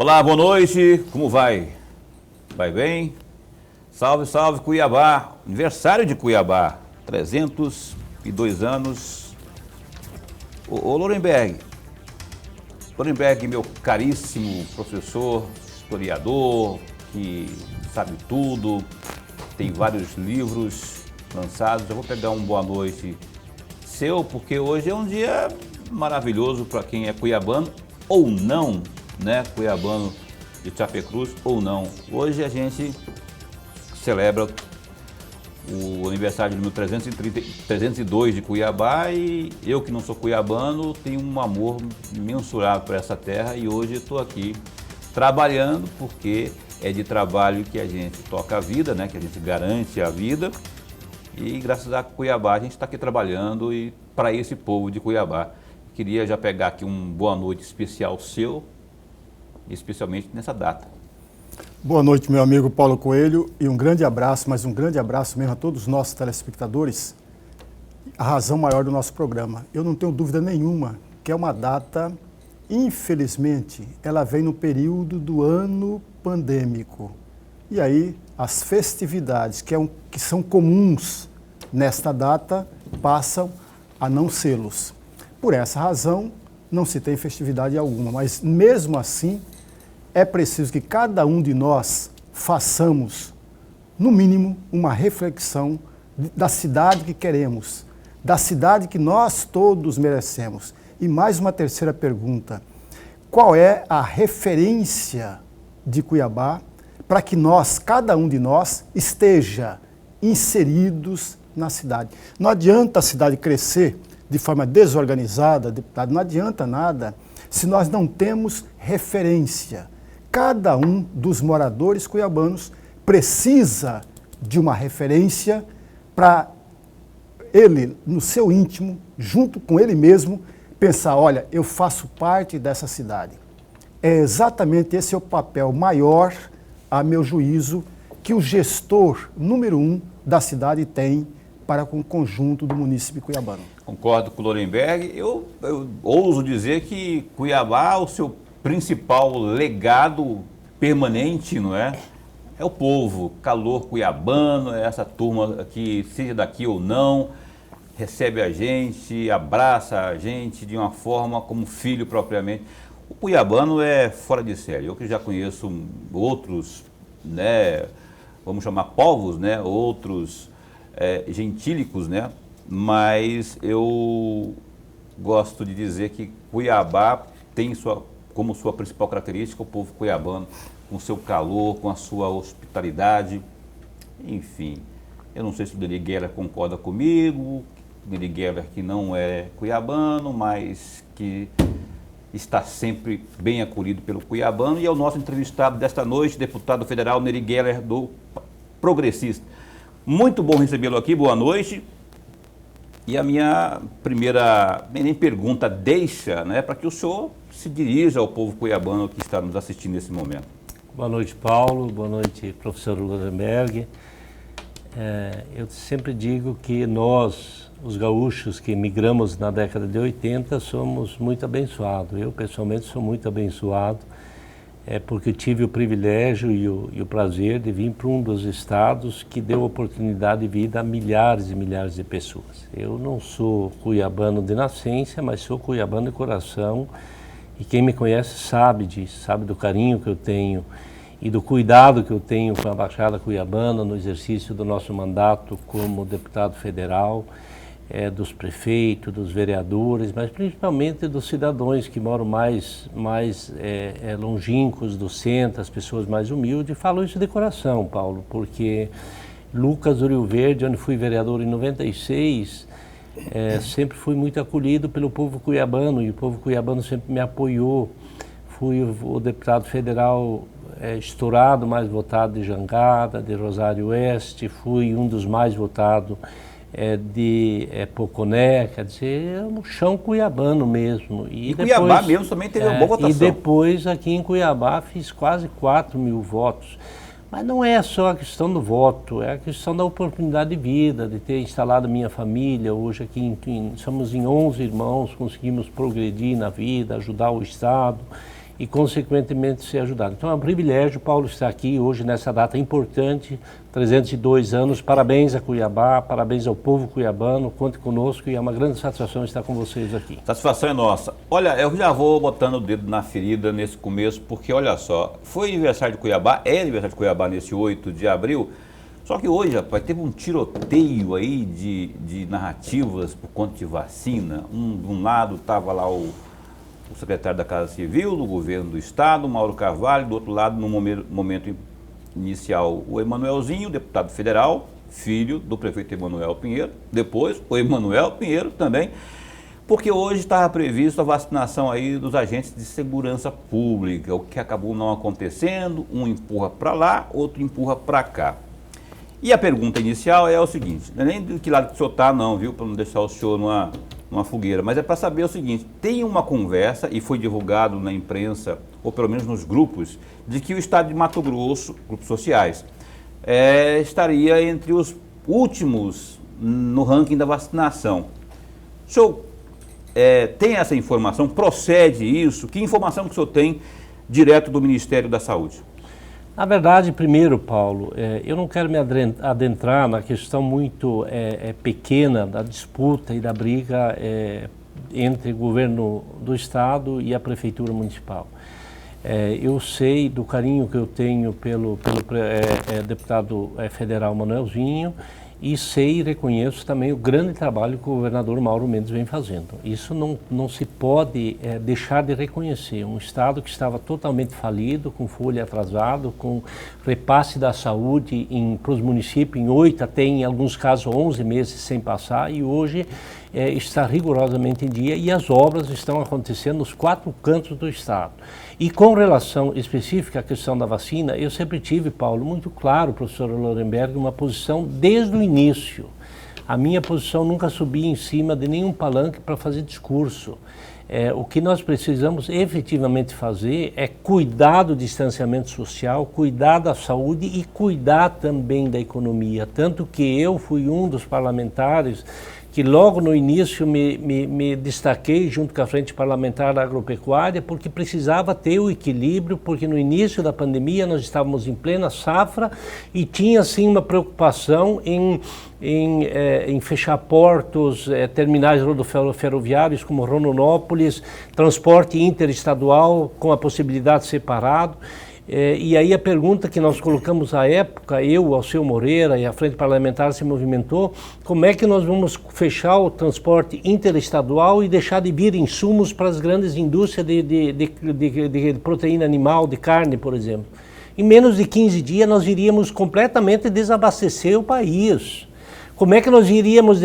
Olá, boa noite, como vai? Vai bem? Salve, salve Cuiabá, aniversário de Cuiabá, 302 anos. Ô Lorenberg, meu caríssimo professor, historiador, que sabe tudo, tem vários livros lançados. Eu vou pegar um boa noite seu, porque hoje é um dia maravilhoso para quem é cuiabano ou não, né? Cuiabano de Chapecruz ou não. Hoje a gente celebra o aniversário de número 302 de Cuiabá e eu que não sou cuiabano tenho um amor imensurável por essa terra e hoje estou aqui trabalhando porque é de trabalho que a gente toca a vida, né? Que a gente garante a vida e graças a Cuiabá a gente está aqui trabalhando e para esse povo de Cuiabá. Queria já pegar aqui um boa noite especial seu, especialmente nessa data. Boa noite, meu amigo Paulo Coelho, e um grande abraço, mas um grande abraço mesmo a todos os nossos telespectadores. A razão maior do nosso programa, eu não tenho dúvida nenhuma que é uma data, infelizmente, ela vem no período do ano pandêmico. E aí, as festividades que são comuns nesta data passam a não sê-los. Por essa razão, não se tem festividade alguma, mas mesmo assim, é preciso que cada um de nós façamos, no mínimo, uma reflexão da cidade que queremos, da cidade que nós todos merecemos. E mais uma terceira pergunta: qual é a referência de Cuiabá para que nós, cada um de nós, esteja inseridos na cidade? Não adianta a cidade crescer de forma desorganizada, deputado, não adianta nada se nós não temos referência. Cada um dos moradores cuiabanos precisa de uma referência para ele, no seu íntimo, junto com ele mesmo, pensar, olha, eu faço parte dessa cidade. É exatamente esse o papel maior, a meu juízo, que o gestor número 1 da cidade tem para com o conjunto do município cuiabano. Concordo com o Lorenberg. Eu ouso dizer que Cuiabá, o seu principal legado permanente, não é? É o povo, calor cuiabano, é essa turma que, seja daqui ou não, recebe a gente, abraça a gente de uma forma como filho propriamente. O cuiabano é fora de série. Eu que já conheço outros, né, vamos chamar povos, né, outros gentílicos, né, mas eu gosto de dizer que Cuiabá tem como sua principal característica o povo cuiabano, com seu calor, com a sua hospitalidade, enfim. Eu não sei se o Neri Geller concorda comigo, Neri Geller que não é cuiabano, mas que está sempre bem acolhido pelo cuiabano, e é o nosso entrevistado desta noite, deputado federal Neri Geller, do Progressista. Muito bom recebê-lo aqui, boa noite. E a minha primeira pergunta deixa, né, para que o senhor se dirija ao povo cuiabano que está nos assistindo nesse momento. Boa noite, Paulo. Boa noite, professor Lorenberg. Eu sempre digo que nós, os gaúchos que migramos na década de 80, somos muito abençoados. Eu, pessoalmente, sou muito abençoado, porque tive o privilégio e o prazer de vir para um dos estados que deu oportunidade de vida a milhares e milhares de pessoas. Eu não sou cuiabano de nascença, mas sou cuiabano de coração, e quem me conhece sabe disso, sabe do carinho que eu tenho e do cuidado que eu tenho com a Baixada Cuiabana no exercício do nosso mandato como deputado federal, dos prefeitos, dos vereadores, mas principalmente dos cidadãos que moram mais longínquos do centro, as pessoas mais humildes. Falo isso de coração, Paulo, porque Lucas do Rio Verde, onde fui vereador em 96, sempre fui muito acolhido pelo povo cuiabano, e o povo cuiabano sempre me apoiou. Fui o deputado federal estourado, mais votado de Jangada, de Rosário Oeste, fui um dos mais votados de Poconé, quer dizer, no chão cuiabano mesmo. E depois, Cuiabá mesmo também teve uma boa votação. E depois aqui em Cuiabá fiz quase 4.000 votos. Mas não é só a questão do voto, é a questão da oportunidade de vida, de ter instalado minha família. Hoje aqui somos em 11 irmãos, conseguimos progredir na vida, ajudar o Estado. e, consequentemente, ser ajudado. Então, é um privilégio, Paulo, estar aqui hoje nessa data importante, 302 anos. Parabéns a Cuiabá, parabéns ao povo cuiabano, conte conosco e é uma grande satisfação estar com vocês aqui. Satisfação é nossa. Olha, eu já vou botando o dedo na ferida nesse começo, porque olha só, foi aniversário de Cuiabá, é aniversário de Cuiabá nesse 8 de abril, só que hoje, rapaz, teve um tiroteio aí de narrativas por conta de vacina. De um lado estava lá o secretário da Casa Civil, do governo do Estado, Mauro Carvalho, do outro lado, no momento inicial, o Emanuelzinho, deputado federal, filho do prefeito Emanuel Pinheiro, depois o Emanuel Pinheiro também, porque hoje estava previsto a vacinação aí dos agentes de segurança pública, o que acabou não acontecendo, um empurra para lá, outro empurra para cá. E a pergunta inicial é o seguinte, não é nem de que lado que o senhor está não, viu, para não deixar o senhor numa fogueira, mas é para saber o seguinte, tem uma conversa, e foi divulgado na imprensa, ou pelo menos nos grupos, de que o estado de Mato Grosso, grupos sociais, estaria entre os últimos no ranking da vacinação. O senhor tem essa informação? Procede isso? Que informação que o senhor tem direto do Ministério da Saúde? Na verdade, primeiro, Paulo, eu não quero me adentrar na questão muito pequena da disputa e da briga entre o governo do Estado e a Prefeitura Municipal. Eu sei do carinho que eu tenho pelo deputado federal Manuelzinho e sei e reconheço também o grande trabalho que o governador Mauro Mendes vem fazendo. Isso não se pode deixar de reconhecer. Um Estado que estava totalmente falido, com folha atrasado, com repasse da saúde para os municípios em 8, até em alguns casos 11 meses sem passar, e hoje está rigorosamente em dia e as obras estão acontecendo nos 4 cantos do Estado. E com relação específica à questão da vacina, eu sempre tive, Paulo, muito claro, professor Lorenberg, uma posição desde o início. A minha posição nunca subia em cima de nenhum palanque para fazer discurso. O que nós precisamos efetivamente fazer é cuidar do distanciamento social, cuidar da saúde e cuidar também da economia. Tanto que eu fui um dos parlamentares que logo no início me destaquei junto com a Frente Parlamentar da Agropecuária, porque precisava ter o equilíbrio, porque no início da pandemia nós estávamos em plena safra e tinha sim uma preocupação em fechar portos, terminais rodoferroviários como Rondonópolis, transporte interestadual com a possibilidade de separado. E aí a pergunta que nós colocamos à época, eu, Alceu Moreira e a Frente Parlamentar se movimentou, como é que nós vamos fechar o transporte interestadual e deixar de vir insumos para as grandes indústrias de proteína animal, de carne, por exemplo. Em menos de 15 dias nós iríamos completamente desabastecer o país. Como é que nós iríamos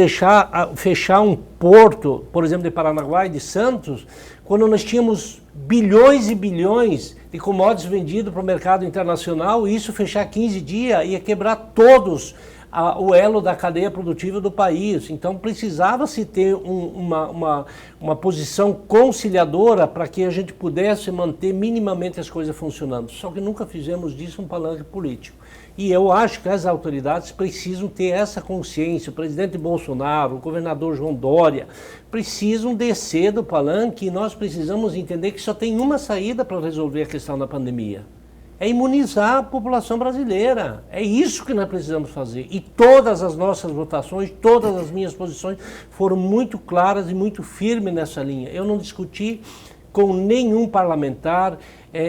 fechar um porto, por exemplo, de Paranaguá e de Santos, quando nós tínhamos bilhões e bilhões de commodities vendidos para o mercado internacional, e isso fechar 15 dias ia quebrar todos o elo da cadeia produtiva do país. Então precisava-se ter uma posição conciliadora para que a gente pudesse manter minimamente as coisas funcionando. Só que nunca fizemos disso um palanque político. E eu acho que as autoridades precisam ter essa consciência. O presidente Bolsonaro, o governador João Dória, precisam descer do palanque e nós precisamos entender que só tem uma saída para resolver a questão da pandemia. É imunizar a população brasileira. É isso que nós precisamos fazer. E todas as nossas votações, todas as minhas posições foram muito claras e muito firmes nessa linha. Eu não discuti com nenhum parlamentar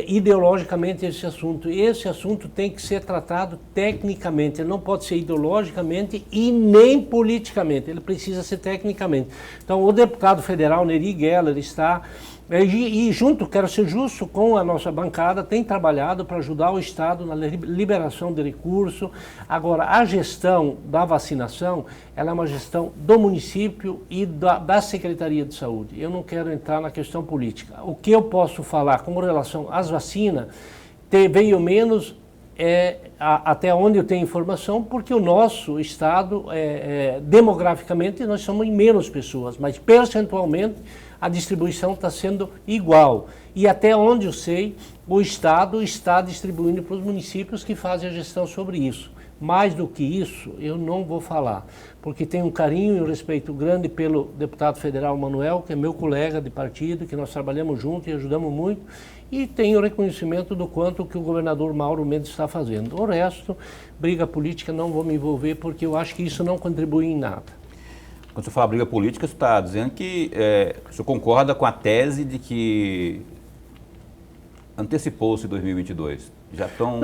ideologicamente esse assunto. Esse assunto tem que ser tratado tecnicamente, ele não pode ser ideologicamente e nem politicamente, ele precisa ser tecnicamente. Então o deputado federal Neri Geller está, e junto, quero ser justo com a nossa bancada, tem trabalhado para ajudar o Estado na liberação de recurso. Agora, a gestão da vacinação, ela é uma gestão do município e da Secretaria de Saúde. Eu não quero entrar na questão política. O que eu posso falar com relação às vacinas, veio menos até onde eu tenho informação, porque o nosso Estado, demograficamente, nós somos em menos pessoas, mas percentualmente a distribuição está sendo igual. E até onde eu sei, o Estado está distribuindo para os municípios que fazem a gestão sobre isso. Mais do que isso, eu não vou falar, porque tenho um carinho e um respeito grande pelo deputado federal Manuel, que é meu colega de partido, que nós trabalhamos juntos e ajudamos muito, e tenho reconhecimento do quanto que o governador Mauro Mendes está fazendo. O resto, briga política, não vou me envolver, porque eu acho que isso não contribui em nada. Quando você fala briga política, você está dizendo que o senhor concorda com a tese de que antecipou-se 2022? Já estão...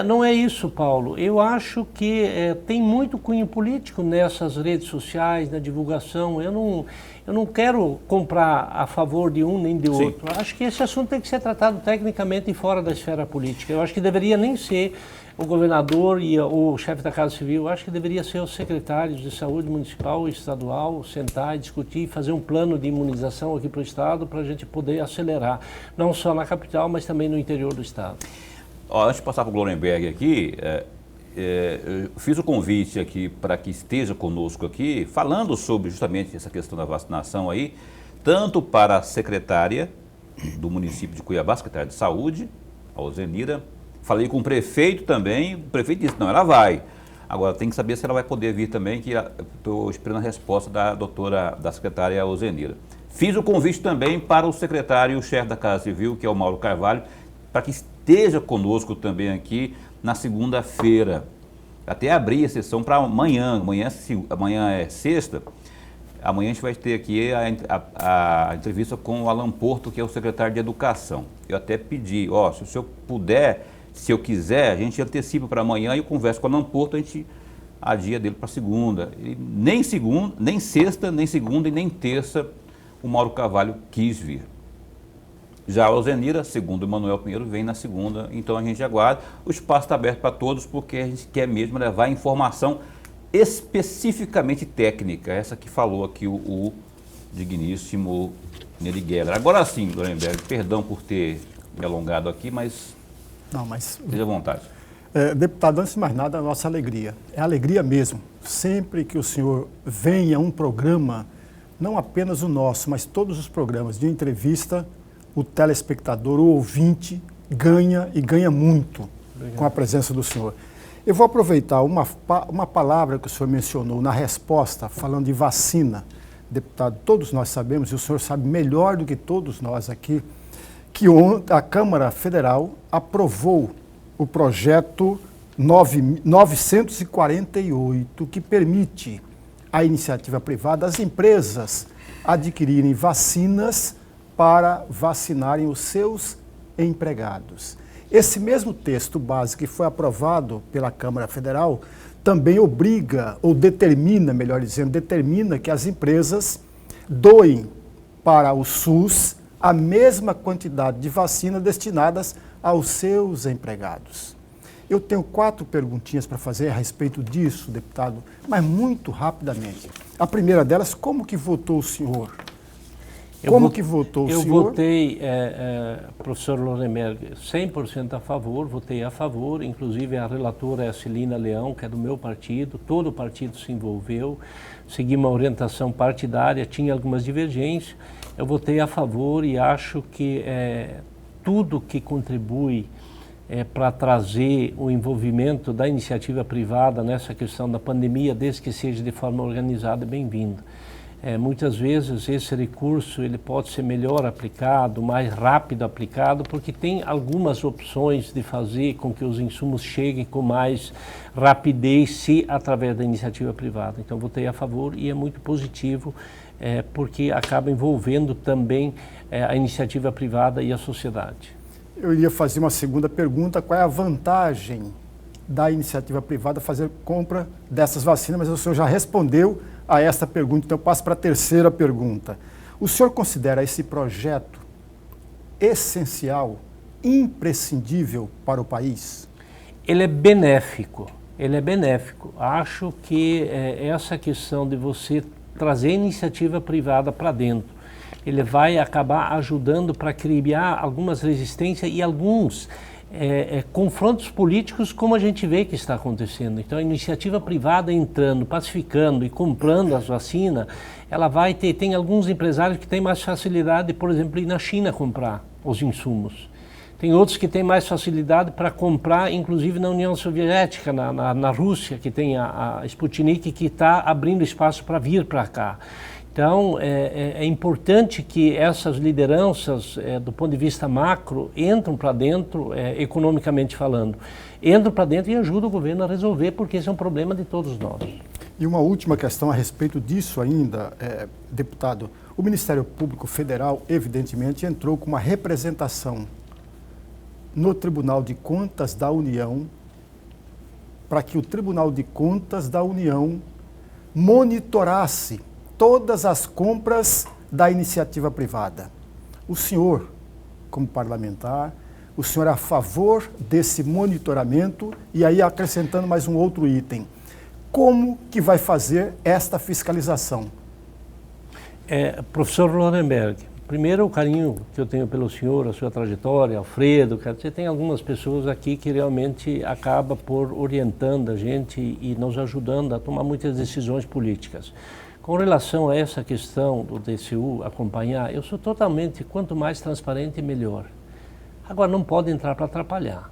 Não é isso, Paulo. Eu acho que tem muito cunho político nessas redes sociais, na divulgação. Eu não quero comprar a favor de um nem de outro. Eu acho que esse assunto tem que ser tratado tecnicamente e fora da esfera política. Eu acho que deveria nem ser o governador e o chefe da Casa Civil. Eu acho que deveria ser os secretários de saúde municipal e estadual sentar e discutir, fazer um plano de imunização aqui para o estado para a gente poder acelerar, não só na capital, mas também no interior do estado. Antes de passar para o Glorenberg aqui, eu fiz o convite aqui para que esteja conosco aqui, falando sobre justamente essa questão da vacinação aí, tanto para a secretária do município de Cuiabá, secretária de Saúde, a Ozenira. Falei com o prefeito também, o prefeito disse, não, ela vai. Agora tem que saber se ela vai poder vir também, que estou esperando a resposta da secretária Ozenira. Fiz o convite também para o secretário-chefe da Casa Civil, que é o Mauro Carvalho, para que esteja conosco também aqui na segunda-feira. Até abrir a sessão para amanhã. Amanhã é sexta. Amanhã a gente vai ter aqui a entrevista com o Alan Porto, que é o secretário de Educação. Eu até pedi, se o senhor puder, se eu quiser, a gente antecipa para amanhã e eu converso com o Alan Porto, a gente adia dele para segunda. E nem sexta, nem segunda e nem terça o Mauro Carvalho quis vir. Já a Ozenira, segundo o Manuel Pinheiro, vem na segunda, então a gente aguarda. O espaço está aberto para todos, porque a gente quer mesmo levar informação especificamente técnica, essa que falou aqui o digníssimo Neri Geller. Agora sim, Glorenberg, perdão por ter me alongado aqui, mas esteja à vontade. Deputado, antes de mais nada, a nossa alegria. É alegria mesmo. Sempre que o senhor venha a um programa, não apenas o nosso, mas todos os programas de entrevista, o telespectador, o ouvinte, ganha e ganha muito com a presença do senhor. Eu vou aproveitar uma palavra que o senhor mencionou na resposta, falando de vacina. Deputado, todos nós sabemos, e o senhor sabe melhor do que todos nós aqui, que ontem a Câmara Federal aprovou o projeto 948, que permite à iniciativa privada, às empresas, adquirirem vacinas para vacinarem os seus empregados. Esse mesmo texto base que foi aprovado pela Câmara Federal também obriga, ou determina, melhor dizendo, determina que as empresas doem para o SUS a mesma quantidade de vacinas destinadas aos seus empregados. Eu tenho 4 perguntinhas para fazer a respeito disso, deputado, mas muito rapidamente. A primeira delas, como que votou o senhor? Que votou o senhor? Eu votei, professor Lorenberg, 100% a favor, votei a favor, inclusive a relatora é a Celina Leão, que é do meu partido, todo o partido se envolveu, segui uma orientação partidária, tinha algumas divergências, eu votei a favor e acho que tudo que contribui para trazer o envolvimento da iniciativa privada nessa questão da pandemia, desde que seja de forma organizada, é bem-vindo. Muitas vezes esse recurso ele pode ser melhor aplicado, mais rápido aplicado, porque tem algumas opções de fazer com que os insumos cheguem com mais rapidez se através da iniciativa privada. Então votei a favor e é muito positivo, porque acaba envolvendo também a iniciativa privada e a sociedade. Eu iria fazer uma segunda pergunta, qual é a vantagem da iniciativa privada fazer compra dessas vacinas, mas o senhor já respondeu a esta pergunta, então eu passo para a terceira pergunta. O senhor considera esse projeto essencial, imprescindível para o país? Ele é benéfico, Acho que essa questão de você trazer iniciativa privada para dentro, ele vai acabar ajudando para criar algumas resistências e alguns confrontos políticos, como a gente vê que está acontecendo. Então a iniciativa privada entrando, pacificando e comprando as vacinas, ela vai ter, tem alguns empresários que têm mais facilidade, por exemplo, ir na China comprar os insumos. Tem outros que têm mais facilidade para comprar, inclusive na União Soviética, na Rússia, que tem a Sputnik, que está abrindo espaço para vir para cá. Então, é importante que essas lideranças, do ponto de vista macro, entram para dentro, economicamente falando. Entram para dentro e ajudam o governo a resolver, porque esse é um problema de todos nós. E uma última questão a respeito disso ainda, deputado. O Ministério Público Federal, evidentemente, entrou com uma representação no Tribunal de Contas da União para que o Tribunal de Contas da União monitorasse todas as compras da iniciativa privada. O senhor, como parlamentar, o senhor é a favor desse monitoramento e aí acrescentando mais um outro item. Como que vai fazer esta fiscalização? Professor Lorenberg, primeiro o carinho que eu tenho pelo senhor, a sua trajetória, Alfredo, você tem algumas pessoas aqui que realmente acabam por orientando a gente e nos ajudando a tomar muitas decisões políticas. Com relação a essa questão do TCU acompanhar, eu sou totalmente, quanto mais transparente, melhor. Agora, não pode entrar para atrapalhar.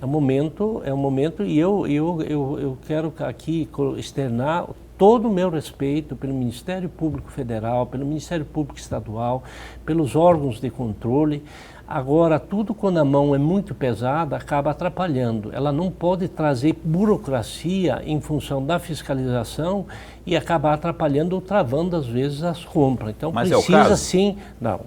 É um momento e eu quero aqui externar todo o meu respeito pelo Ministério Público Federal, pelo Ministério Público Estadual, pelos órgãos de controle. Agora, tudo quando a mão é muito pesada, acaba atrapalhando. Ela não pode trazer burocracia em função da fiscalização e acaba atrapalhando ou travando, às vezes, as compras. Então, mas precisa é o caso? sim...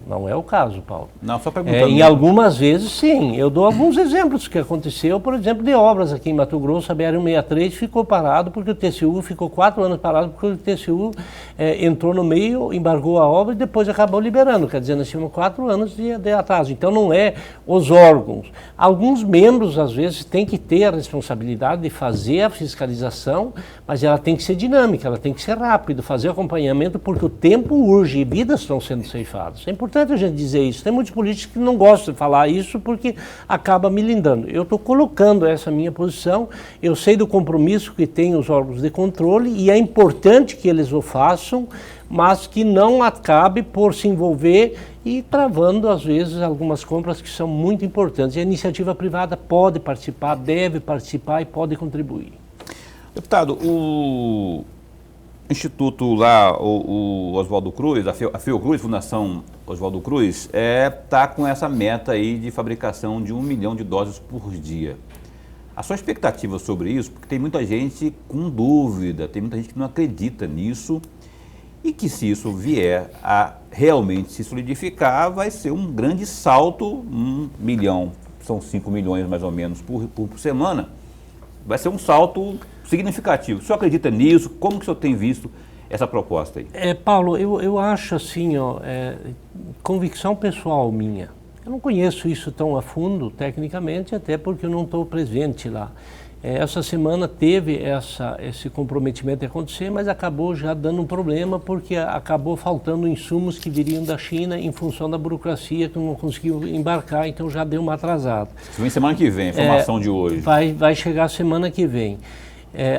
Não é o caso, Paulo. Não, só perguntando. Em algumas vezes, sim. Eu dou alguns exemplos que aconteceu, por exemplo, de obras aqui em Mato Grosso, a BR-163 ficou parado porque o TCU ficou 4 anos parado porque o TCU entrou no meio, embargou a obra e depois acabou liberando. Quer dizer, nós tínhamos 4 anos de atraso. Então, não é os órgãos. Alguns membros, às vezes, têm que ter a responsabilidade de fazer a fiscalização, mas ela tem que ser dinâmica, ela tem que ser rápida, fazer acompanhamento, porque o tempo urge e vidas estão sendo ceifadas. É importante a gente dizer isso. Tem muitos políticos que não gostam de falar isso porque acaba milindando. Eu estou colocando essa minha posição, eu sei do compromisso que tem os órgãos de controle e é importante que eles o façam, mas que não acabe por se envolver e travando, às vezes, algumas compras que são muito importantes. E a iniciativa privada pode participar, deve participar e pode contribuir. Deputado, o Instituto lá, o Oswaldo Cruz, a Fiocruz, Fundação Oswaldo Cruz, está com essa meta aí de fabricação de 1 milhão de doses por dia. A sua expectativa sobre isso, porque tem muita gente com dúvida, tem muita gente que não acredita nisso, e que se isso vier a realmente se solidificar, vai ser um grande salto, 1 milhão, são 5 milhões mais ou menos por semana, vai ser um salto significativo. O senhor acredita nisso? Como que o senhor tem visto essa proposta aí? Paulo, eu acho assim, convicção pessoal minha. Eu não conheço isso tão a fundo, tecnicamente, até porque eu não estou presente lá. Essa semana teve esse comprometimento de acontecer, mas acabou já dando um problema porque acabou faltando insumos que viriam da China em função da burocracia que não conseguiu embarcar, então já deu uma atrasada. Isso vem semana que vem, a informação de hoje. Vai chegar semana que vem.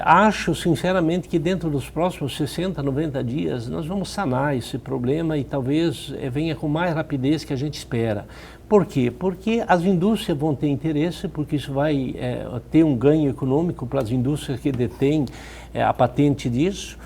Acho, sinceramente, que dentro dos próximos 60, 90 dias nós vamos sanar esse problema e talvez venha com mais rapidez que a gente espera. Por quê? Porque as indústrias vão ter interesse, porque isso vai ter um ganho econômico para as indústrias que detêm a patente disso.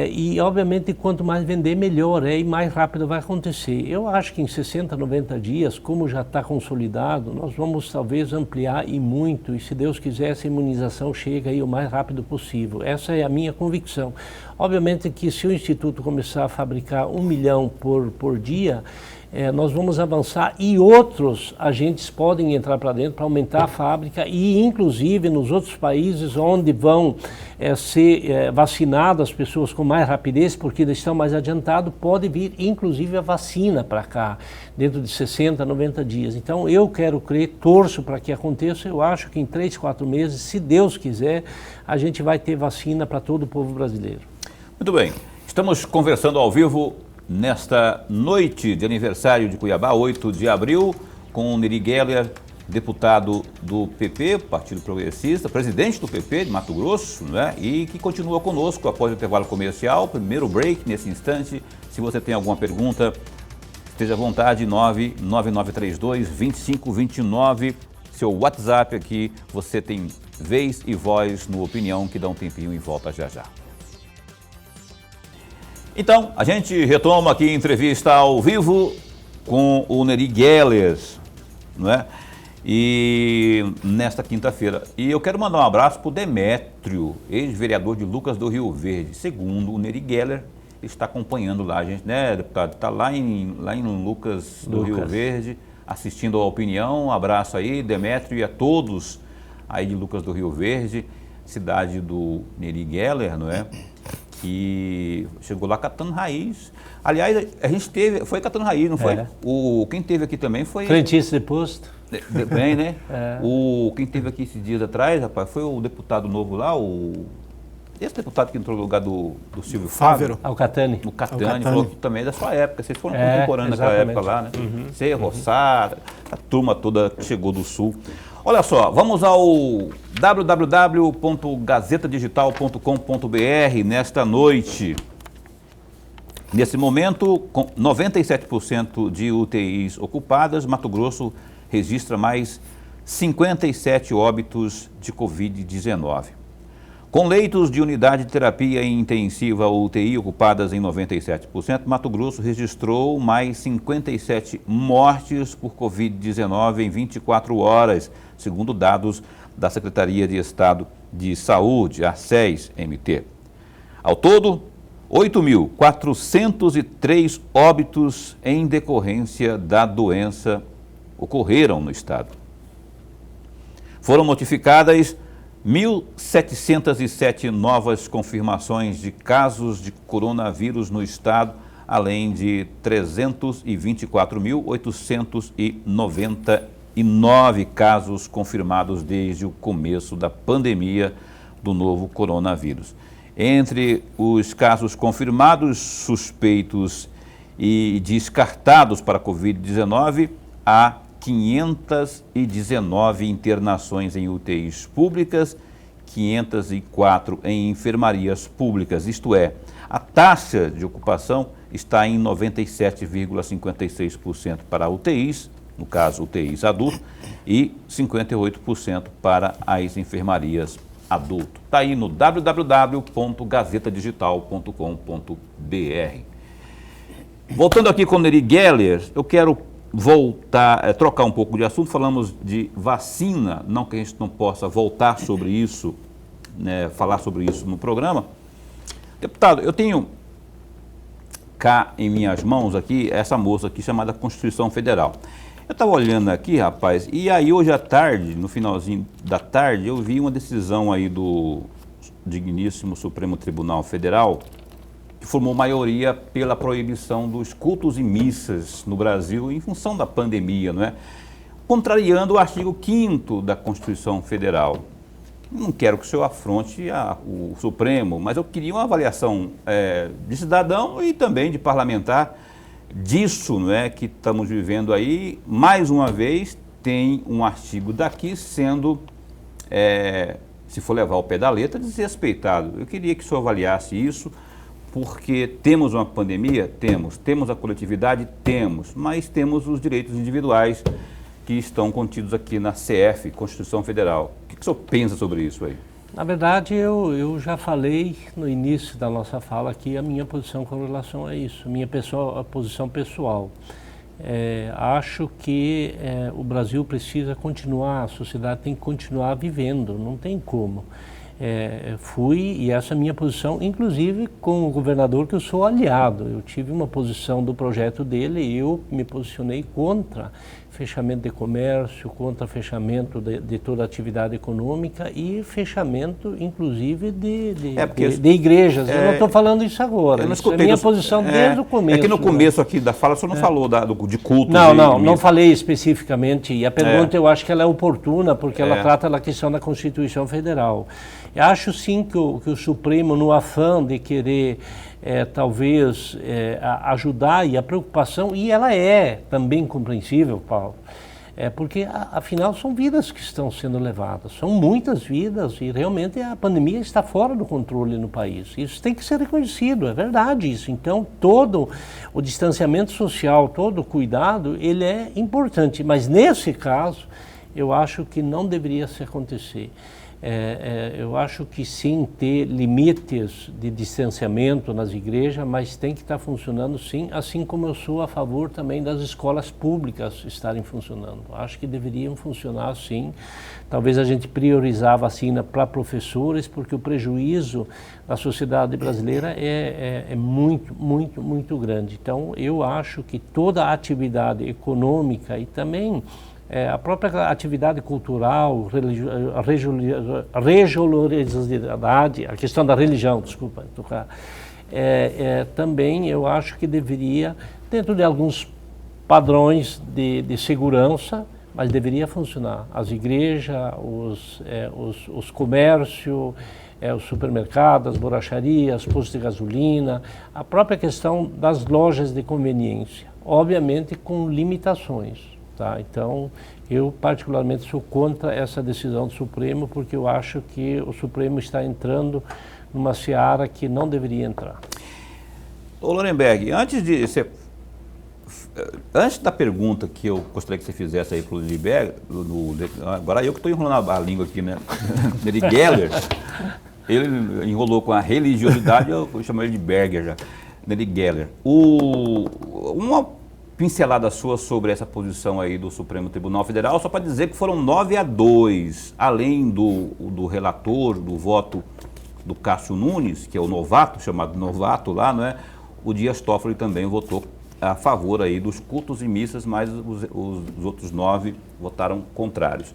E, obviamente, quanto mais vender, melhor e mais rápido vai acontecer. Eu acho que em 60, 90 dias, como já está consolidado, nós vamos talvez ampliar e muito, e se Deus quiser, essa imunização chega aí o mais rápido possível. Essa é a minha convicção. Obviamente que se o Instituto começar a fabricar 1 milhão por dia, nós vamos avançar e outros agentes podem entrar para dentro para aumentar a fábrica e, inclusive, nos outros países onde vão ser vacinadas as pessoas com mais rapidez, porque eles estão mais adiantados, pode vir, inclusive, a vacina para cá, dentro de 60, 90 dias. Então, eu quero crer, torço para que aconteça, eu acho que em 3, 4 meses, se Deus quiser, a gente vai ter vacina para todo o povo brasileiro. Muito bem, estamos conversando ao vivo nesta noite de aniversário de Cuiabá, 8 de abril, com Neri Geller, deputado do PP, Partido Progressista, presidente do PP de Mato Grosso, né? E que continua conosco após o intervalo comercial. Primeiro break nesse instante. Se você tem alguma pergunta, Esteja à vontade, 99932-2529, seu WhatsApp aqui, você tem vez e voz no Opinião, que dá um tempinho e volta já já. Então, a gente retoma aqui a entrevista ao vivo com o Nery Geller, não é? E nesta quinta-feira. E eu quero mandar um abraço para o Demétrio, ex-vereador de Lucas do Rio Verde. Segundo o Nery Geller, está acompanhando lá a gente, né, deputado? Está lá em Lucas do Rio Verde, assistindo a Opinião. Um abraço aí, Demétrio, e a todos aí de Lucas do Rio Verde, cidade do Nery Geller, não é? Que chegou lá catando raiz. Aliás, a gente foi catando raiz, não foi? Quem teve aqui também foi... Frentista de posto. Bem, né? Quem teve aqui esses dias atrás, rapaz, foi o deputado novo lá, esse deputado que entrou no lugar do Silvio Fávero. O Catani. O Catani, falou que também é da sua época, vocês foram contemporâneos naquela época lá, né? Você, Roçada, a turma toda que chegou do Sul. Olha só, vamos ao www.gazetadigital.com.br nesta noite. Nesse momento, com 97% de UTIs ocupadas, Mato Grosso registra mais 57 óbitos de Covid-19. Com leitos de unidade de terapia intensiva UTI ocupadas em 97%, Mato Grosso registrou mais 57 mortes por Covid-19 em 24 horas, segundo dados da Secretaria de Estado de Saúde, a SES-MT. Ao todo, 8.403 óbitos em decorrência da doença ocorreram no estado. Foram notificadas 1.707 novas confirmações de casos de coronavírus no estado, além de 324.899 casos confirmados desde o começo da pandemia do novo coronavírus. Entre os casos confirmados, suspeitos e descartados para a Covid-19, há 519 internações em UTIs públicas, 504 em enfermarias públicas, isto é, a taxa de ocupação está em 97,56% para UTIs, no caso UTIs adulto, e 58% para as enfermarias adulto. Está aí no www.gazetadigital.com.br. Voltando aqui com o Nery Geller, eu quero trocar um pouco de assunto. Falamos de vacina, não que a gente não possa voltar sobre isso, né, falar sobre isso no programa. Deputado, eu tenho cá em minhas mãos aqui, essa moça aqui chamada Constituição Federal. Eu estava olhando aqui, rapaz, e aí hoje à tarde, no finalzinho da tarde, eu vi uma decisão aí do digníssimo Supremo Tribunal Federal, que formou maioria pela proibição dos cultos e missas no Brasil em função da pandemia, não é? Contrariando o artigo 5º da Constituição Federal. Não quero que o senhor afronte o Supremo, mas eu queria uma avaliação de cidadão e também de parlamentar disso, não é, que estamos vivendo aí. Mais uma vez, tem um artigo daqui sendo, se for levar ao pé da letra, desrespeitado. Eu queria que o senhor avaliasse isso, porque temos uma pandemia? Temos a coletividade? Temos, mas temos os direitos individuais que estão contidos aqui na CF, Constituição Federal. O que o senhor pensa sobre isso aí? Na verdade, eu já falei no início da nossa fala aqui a minha posição com relação a isso, a posição pessoal. Acho que o Brasil precisa continuar, a sociedade tem que continuar vivendo, não tem como. E essa é a minha posição, inclusive com o governador, que eu sou aliado. Eu tive uma posição do projeto dele e eu me posicionei contra fechamento de comércio, contra fechamento de toda a atividade econômica e fechamento, inclusive, de igrejas. Eu não estou falando isso agora. Isso é a minha posição desde o começo. É que no começo aqui da fala, o senhor não falou de culto. Não falei especificamente. E a pergunta eu acho que ela é oportuna, porque ela trata da questão da Constituição Federal. Eu acho sim que o Supremo, no afã de querer ajudar, e a preocupação, e ela é também compreensível, Paulo, Porque, afinal, são vidas que estão sendo levadas, são muitas vidas e realmente a pandemia está fora do controle no país. Isso tem que ser reconhecido, é verdade isso. Então, todo o distanciamento social, todo o cuidado, ele é importante, mas nesse caso, eu acho que não deveria se acontecer. Eu acho que sim, ter limites de distanciamento nas igrejas, mas tem que estar funcionando sim, assim como eu sou a favor também das escolas públicas estarem funcionando. Acho que deveriam funcionar sim. Talvez a gente priorizar a vacina para professores, porque o prejuízo da sociedade brasileira é muito, muito, muito grande. Então, eu acho que toda a atividade econômica e também a própria atividade cultural, a religiosidade, a questão da religião, desculpa, também eu acho que deveria, dentro de alguns padrões de segurança, mas deveria funcionar. As igrejas, os comércios, os supermercados, as borracharias, postos de gasolina, a própria questão das lojas de conveniência, obviamente com limitações. Tá? Então, eu particularmente sou contra essa decisão do Supremo, porque eu acho que o Supremo está entrando numa seara que não deveria entrar. Ô Lorenberg, antes da pergunta que eu gostaria que você fizesse aí para o Lidberg, agora eu que estou enrolando a língua aqui, né? Neri Geller, ele enrolou com a religiosidade, eu chamo ele de Berger já. Neri Geller. Uma pincelada sua sobre essa posição aí do Supremo Tribunal Federal, só para dizer que foram 9-2, além do relator, do voto do Cássio Nunes, que é o novato, chamado novato lá, não é? O Dias Toffoli também votou a favor aí dos cultos e missas, mas os outros 9 votaram contrários.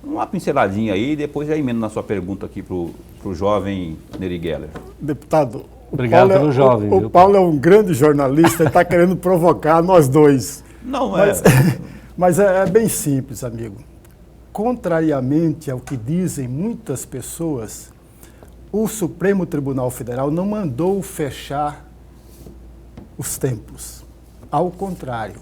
Uma pinceladinha aí, depois já emendo na sua pergunta aqui para o jovem Neri Geller. Deputado, obrigado pelo jovem. O Paulo é um grande jornalista, ele está querendo provocar nós dois. Não, mas é bem simples, amigo. Contrariamente ao que dizem muitas pessoas, o Supremo Tribunal Federal não mandou fechar os templos. Ao contrário,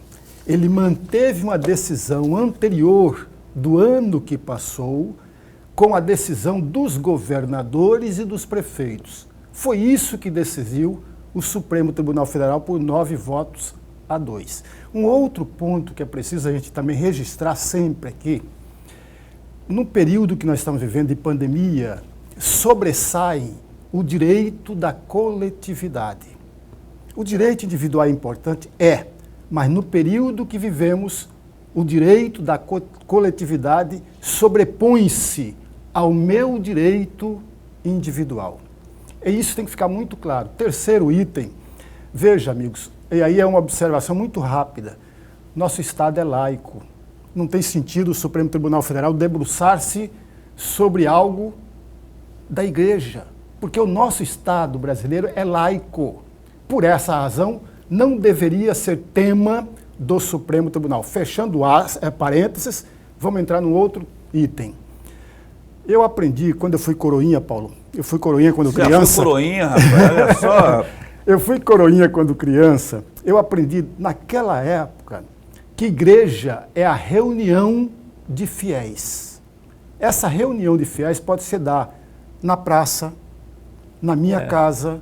ele manteve uma decisão anterior do ano que passou com a decisão dos governadores e dos prefeitos. Foi isso que decidiu o Supremo Tribunal Federal por 9-2. Um outro ponto que é preciso a gente também registrar sempre aqui, no período que nós estamos vivendo de pandemia, sobressai o direito da coletividade. O direito individual é importante? Mas no período que vivemos, o direito da coletividade sobrepõe-se ao meu direito individual. E isso tem que ficar muito claro. Terceiro item, veja, amigos, e aí é uma observação muito rápida. Nosso Estado é laico. Não tem sentido o Supremo Tribunal Federal debruçar-se sobre algo da igreja, porque o nosso Estado brasileiro é laico. Por essa razão, não deveria ser tema do Supremo Tribunal. Fechando parênteses, vamos entrar num outro item. Eu aprendi, quando eu fui coroinha, Paulo, eu fui coroinha quando criança. Você foi coroinha, rapaz, olha só. Eu fui coroinha quando criança, eu aprendi naquela época que igreja é a reunião de fiéis. Essa reunião de fiéis pode se dar na praça, na minha casa,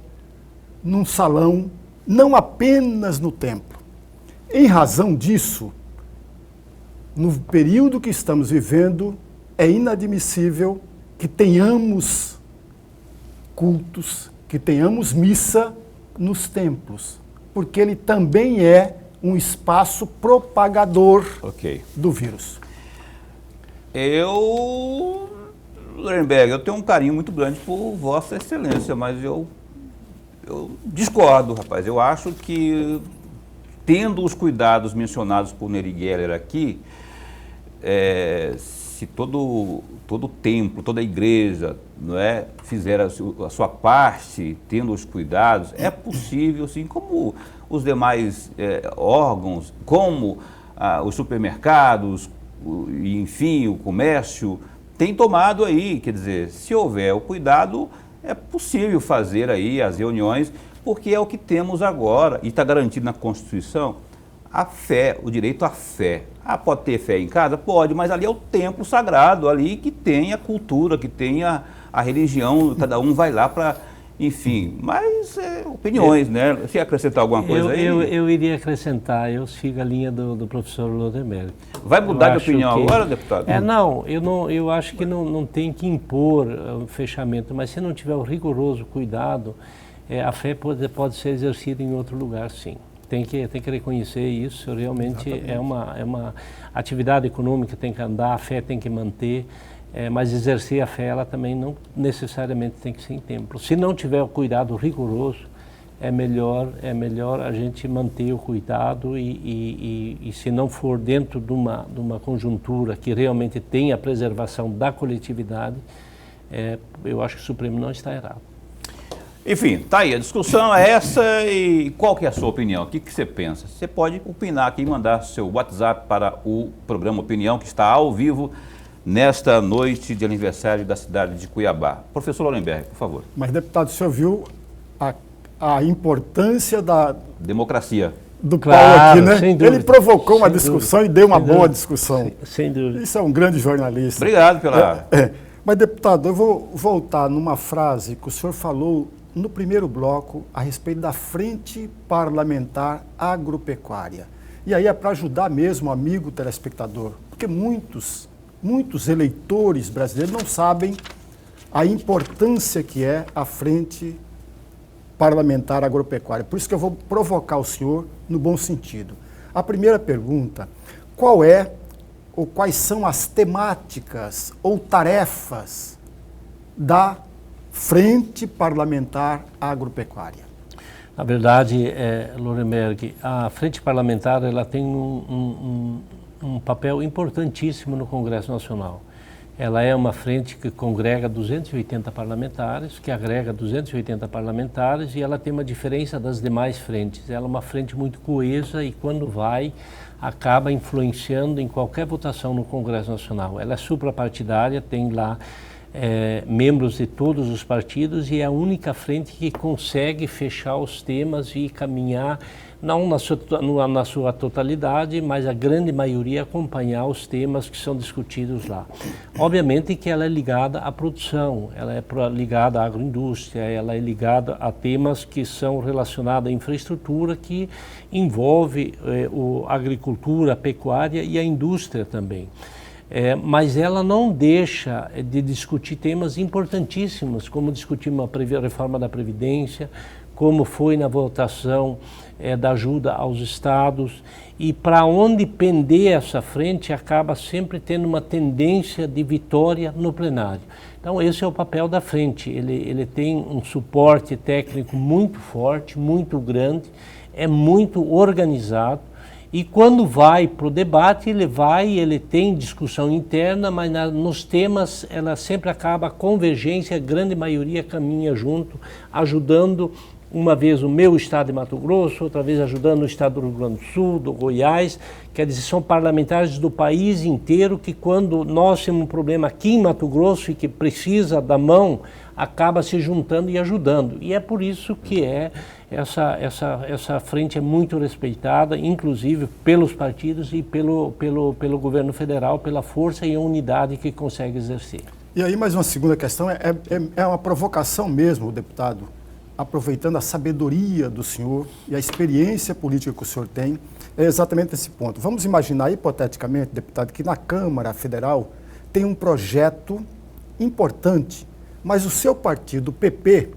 num salão, não apenas no templo. Em razão disso, no período que estamos vivendo, é inadmissível que tenhamos cultos, que tenhamos missa nos templos, porque ele também é um espaço propagador do vírus. Lorenberg, eu tenho um carinho muito grande por Vossa Excelência, mas eu discordo, rapaz. Eu acho que, tendo os cuidados mencionados por Neri Geller aqui, se todo o templo, toda a igreja, não é, fizer a sua parte, tendo os cuidados, é possível, assim, como os demais órgãos, como os supermercados, enfim, o comércio, tem tomado aí, quer dizer, se houver o cuidado, é possível fazer aí as reuniões, porque é o que temos agora, e está garantido na Constituição, a fé, o direito à fé. Ah, pode ter fé em casa? Pode, mas ali é o templo sagrado, ali que tem a cultura, que tem a religião, cada um vai lá para, enfim, mas opiniões, né? Você ia acrescentar alguma coisa aí? Eu iria acrescentar, eu sigo a linha do professor Lodenberg. Vai mudar de opinião agora, deputado? Eu acho que não tem que impor o fechamento, mas se não tiver o rigoroso cuidado, a fé pode ser exercida em outro lugar, sim. Tem que reconhecer isso, realmente é uma atividade econômica, tem que andar, a fé tem que manter, mas exercer a fé, ela também não necessariamente tem que ser em templo. Se não tiver o cuidado rigoroso, é melhor a gente manter o cuidado e se não for dentro de uma conjuntura que realmente tenha a preservação da coletividade, eu acho que o Supremo não está errado. Enfim, tá aí, a discussão é essa e qual que é a sua opinião? O que você pensa? Você pode opinar aqui e mandar seu WhatsApp para o programa Opinião, que está ao vivo nesta noite de aniversário da cidade de Cuiabá. Professor Lodenberg, por favor. Mas, deputado, o senhor viu a importância da democracia do Paulo aqui, né? Sem dúvida, ele provocou uma discussão e deu uma boa discussão. Sem dúvida. Isso é um grande jornalista. Obrigado pela... Mas, deputado, eu vou voltar numa frase que o senhor falou no primeiro bloco a respeito da Frente Parlamentar Agropecuária. E aí é para ajudar mesmo o amigo telespectador, porque muitos eleitores brasileiros não sabem a importância que é a Frente Parlamentar Agropecuária. Por isso que eu vou provocar o senhor no bom sentido. A primeira pergunta, qual é ou quais são as temáticas ou tarefas da Frente Parlamentar Agropecuária? Na verdade, Lodenberg, a Frente Parlamentar ela tem um papel importantíssimo no Congresso Nacional. Ela é uma frente que congrega 280 parlamentares, que agrega 280 parlamentares e ela tem uma diferença das demais frentes. Ela é uma frente muito coesa e quando acaba influenciando em qualquer votação no Congresso Nacional. Ela é suprapartidária, tem lá membros de todos os partidos e é a única frente que consegue fechar os temas e caminhar, não na sua totalidade, mas a grande maioria acompanhar os temas que são discutidos lá. Obviamente que ela é ligada à produção, ela é ligada à agroindústria, ela é ligada a temas que são relacionados à infraestrutura, que envolve a agricultura, a pecuária e a indústria também. Mas ela não deixa de discutir temas importantíssimos, como discutir uma reforma da Previdência, como foi na votação da ajuda aos estados, e para onde pender essa frente acaba sempre tendo uma tendência de vitória no plenário. Então esse é o papel da frente, ele tem um suporte técnico muito forte, muito grande, é muito organizado, e quando vai para o debate, ele tem discussão interna, mas nos temas ela sempre acaba a convergência, a grande maioria caminha junto, ajudando uma vez o meu estado de Mato Grosso, outra vez ajudando o estado do Rio Grande do Sul, do Goiás, quer dizer, são parlamentares do país inteiro que quando nós temos um problema aqui em Mato Grosso e que precisa da mão, acaba se juntando e ajudando. E é por isso que essa frente é muito respeitada, inclusive pelos partidos e pelo governo federal, pela força e a unidade que consegue exercer. E aí mais uma segunda questão, é uma provocação mesmo, deputado, aproveitando a sabedoria do senhor e a experiência política que o senhor tem, é exatamente esse ponto. Vamos imaginar, hipoteticamente, deputado, que na Câmara Federal tem um projeto importante, mas o seu partido, o PP,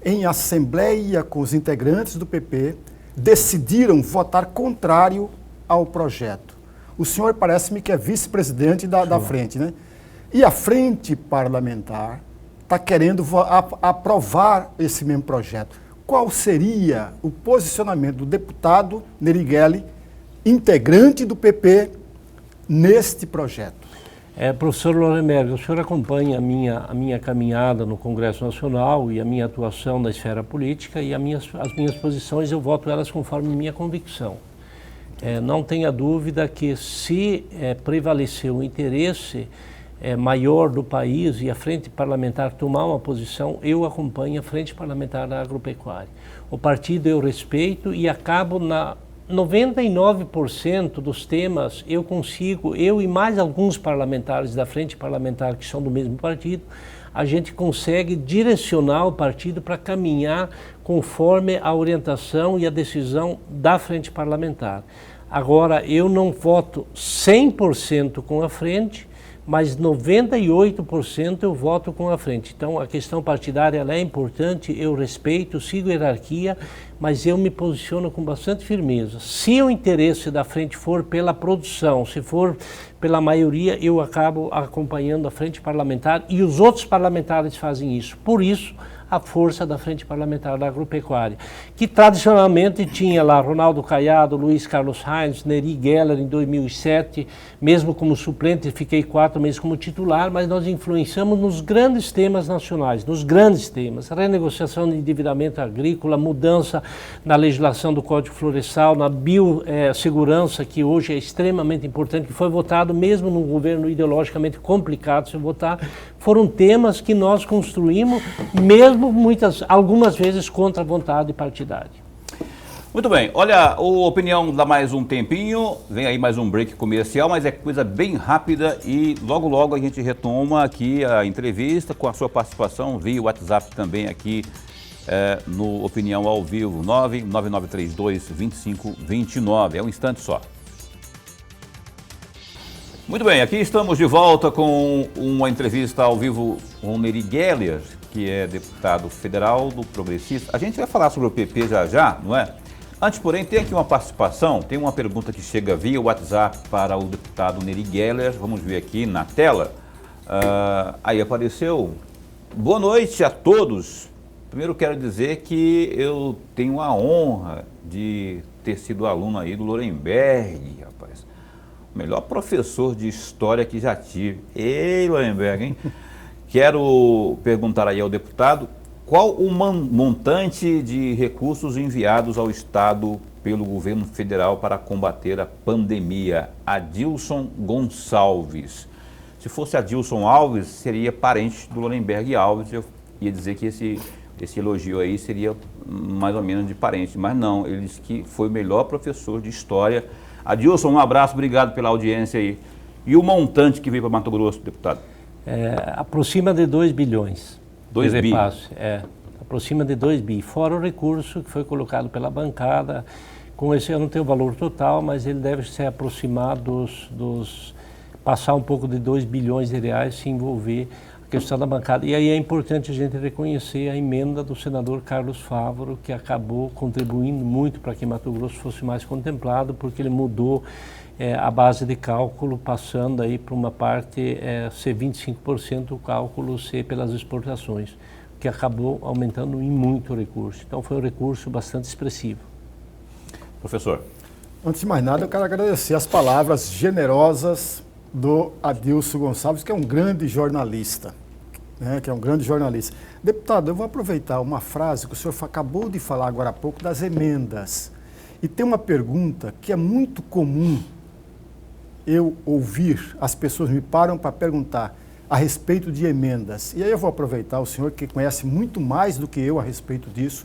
em assembleia com os integrantes do PP, decidiram votar contrário ao projeto. O senhor parece-me que é vice-presidente da frente, né? E a frente parlamentar está querendo aprovar esse mesmo projeto. Qual seria o posicionamento do deputado Nerigueli, integrante do PP, neste projeto? Professor Lodenberg, o senhor acompanha a minha caminhada no Congresso Nacional e a minha atuação na esfera política e as minhas posições, eu voto elas conforme minha convicção. Não tenha dúvida que se prevalecer o interesse maior do país e a Frente Parlamentar tomar uma posição, eu acompanho a Frente Parlamentar da Agropecuária. O partido eu respeito e acabo 99% dos temas eu consigo, eu e mais alguns parlamentares da frente parlamentar que são do mesmo partido, a gente consegue direcionar o partido para caminhar conforme a orientação e a decisão da frente parlamentar. Agora, eu não voto 100% com a frente, mas 98% eu voto com a frente. Então, a questão partidária ela é importante, eu respeito, sigo a hierarquia, mas eu me posiciono com bastante firmeza. Se o interesse da frente for pela produção, se for pela maioria, eu acabo acompanhando a frente parlamentar e os outros parlamentares fazem isso. Por isso, a força da Frente Parlamentar da Agropecuária, que tradicionalmente tinha lá Ronaldo Caiado, Luiz Carlos Reins, Neri Geller em 2007, mesmo como suplente, fiquei 4 meses como titular, mas nós influenciamos nos grandes temas nacionais, nos grandes temas, renegociação de endividamento agrícola, mudança na legislação do Código Florestal, na biossegurança, que hoje é extremamente importante, que foi votado mesmo num governo ideologicamente complicado se votar, foram temas que nós construímos, mesmo algumas vezes contra a vontade partidária. Muito bem, olha, a opinião dá mais um tempinho, vem aí mais um break comercial, mas é coisa bem rápida e logo logo a gente retoma aqui a entrevista com a sua participação via WhatsApp também aqui no Opinião ao Vivo, 99932-2529, é um instante só. Muito bem, aqui estamos de volta com uma entrevista ao vivo com o Neri Geller, que é deputado federal do Progressista. A gente vai falar sobre o PP já, não é? Antes, porém, tem aqui uma participação, tem uma pergunta que chega via WhatsApp para o deputado Neri Geller. Vamos ver aqui na tela. Aí apareceu. Boa noite a todos. Primeiro quero dizer que eu tenho a honra de ter sido aluno aí do Lorenberg, rapaz. O melhor professor de história que já tive. Ei, Lorenberg, hein? Quero perguntar aí ao deputado qual o montante de recursos enviados ao Estado pelo governo federal para combater a pandemia. Adilson Gonçalves. Se fosse Adilson Alves, seria parente do Lorenberg Alves. Eu ia dizer que esse elogio aí seria mais ou menos de parente, mas não, ele disse que foi o melhor professor de história. Adilson, um abraço, obrigado pela audiência aí. E o montante que veio para Mato Grosso, deputado? Aproxima de 2 bilhões. 2 bi? Aproxima de 2 bi, fora o recurso que foi colocado pela bancada. Com esse eu não tenho o valor total, mas ele deve se aproximar passar um pouco de 2 bilhões de reais, se envolver a questão da bancada. E aí é importante a gente reconhecer a emenda do senador Carlos Fávaro, que acabou contribuindo muito para que Mato Grosso fosse mais contemplado, porque ele mudou a base de cálculo, passando aí para uma parte ser 25% o cálculo ser pelas exportações, que acabou aumentando em muito o recurso. Então foi um recurso bastante expressivo. Professor. Antes de mais nada, eu quero agradecer as palavras generosas do Adilson Gonçalves, que é um grande jornalista. Deputado, eu vou aproveitar uma frase que o senhor acabou de falar agora há pouco das emendas. E tem uma pergunta que é muito comum eu ouvir, as pessoas me param para perguntar a respeito de emendas. E aí eu vou aproveitar o senhor que conhece muito mais do que eu a respeito disso.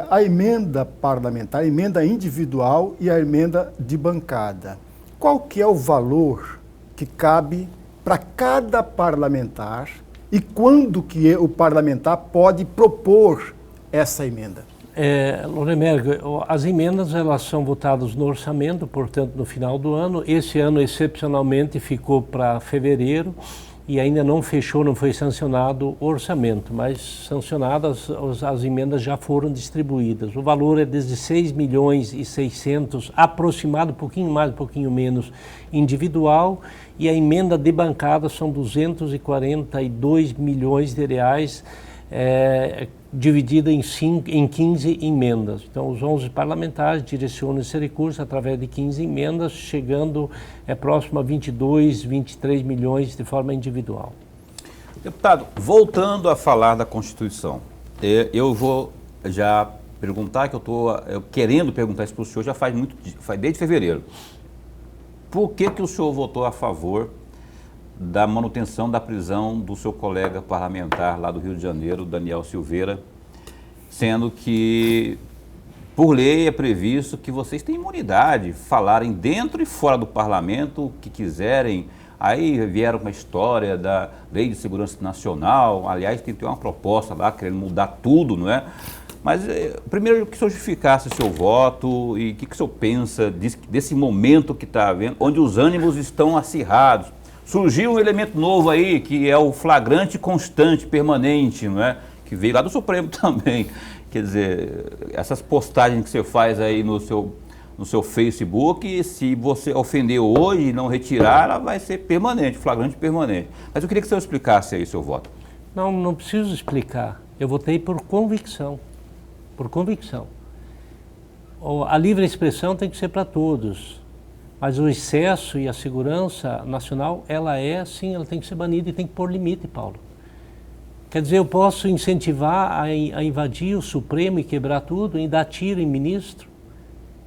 A emenda parlamentar, a emenda individual e a emenda de bancada. Qual que é o valor que cabe para cada parlamentar e quando que o parlamentar pode propor essa emenda? Lorenberg, as emendas elas são votadas no orçamento, portanto no final do ano. Esse ano excepcionalmente ficou para fevereiro e ainda não fechou, não foi sancionado o orçamento, mas sancionadas as emendas já foram distribuídas. O valor é desde 6 milhões e 600, aproximado, um pouquinho mais, um pouquinho menos, individual, e a emenda de bancada são 242 milhões de reais, dividida em 15 emendas. Então, os 11 parlamentares direcionam esse recurso através de 15 emendas, chegando próximo a 22, 23 milhões de forma individual. Deputado, voltando a falar da Constituição, eu vou já perguntar, que eu estou querendo perguntar isso para o senhor já faz desde fevereiro. Por que o senhor votou a favor da manutenção da prisão do seu colega parlamentar lá do Rio de Janeiro, Daniel Silveira, sendo que por lei é previsto que vocês têm imunidade, falarem dentro e fora do parlamento o que quiserem. Aí vieram com a história da Lei de Segurança Nacional, aliás, tem uma proposta lá querendo mudar tudo, não é? Mas primeiro que o senhor justificasse o seu voto e o que o senhor pensa desse momento que está havendo, onde os ânimos estão acirrados. Surgiu um elemento novo aí, que é o flagrante constante, permanente, não é? Que veio lá do Supremo também. Quer dizer, essas postagens que você faz aí no seu Facebook, se você ofender hoje e não retirar, ela vai ser permanente, flagrante permanente. Mas eu queria que o senhor explicasse aí o seu voto. Não preciso explicar. Eu votei por convicção. Por convicção. A livre expressão tem que ser para todos, mas o excesso e a segurança nacional, ela tem que ser banida e tem que pôr limite, Paulo. Quer dizer, eu posso incentivar a invadir o Supremo e quebrar tudo, e dar tiro em ministro?